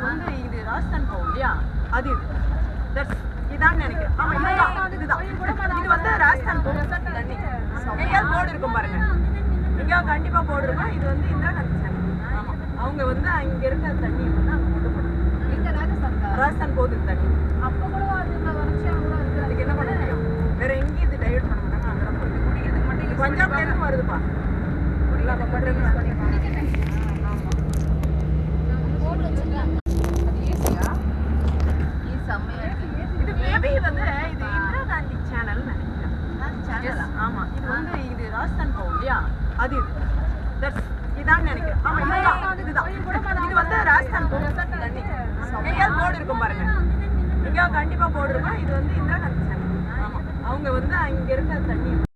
வந்து இது ராஜஸ்தான் பவுல் இல்லையா? அது இதான் நினைக்கிறேன். ஆமா இதுதான். இது வந்து ராஜஸ்தான் பவுல் தண்ணி. எங்கேயாவது போர்டு இருக்கும் பாருங்க. எங்கேயாவது கண்டிப்பா போர்டு இருக்கும். இது வந்து இந்திரா காந்தி சேனல். ஆமா அவங்க வந்து அங்க இருக்கிற தண்ணி வந்து அங்க கொண்டு போனாங்க. ராஜஸ்தான் போகுது தண்ணி. அப்போ கூட அதுக்கு என்ன பண்ண முடியும்? வேற எங்கேயும் இது டைவர்ட் பண்ண மாட்டாங்க. அங்கதான் போகுது. குடிக்கிறதுக்கு மட்டும் பஞ்சாப்ல இருந்து வருதுப்பா. இது மேபி வந்து இது இந்திரா காந்தி சேனல் நினைக்கிறேன். ஆமா இது வந்து இது ராஜஸ்தான் பவுல் இல்லையா? அது இதான் நினைக்கிறேன். ஆமா இதுதான். இது வந்து ராஜஸ்தான் பவுல் தண்ணி. எங்கேயாவது போர்டு இருக்கும் பாருங்க. எங்கேயாவது கண்டிப்பா போர்டு இருக்கும். இது வந்து இந்திரா காந்தி சேனல். ஆமா அவங்க வந்து அங்க இருக்கிற தண்ணி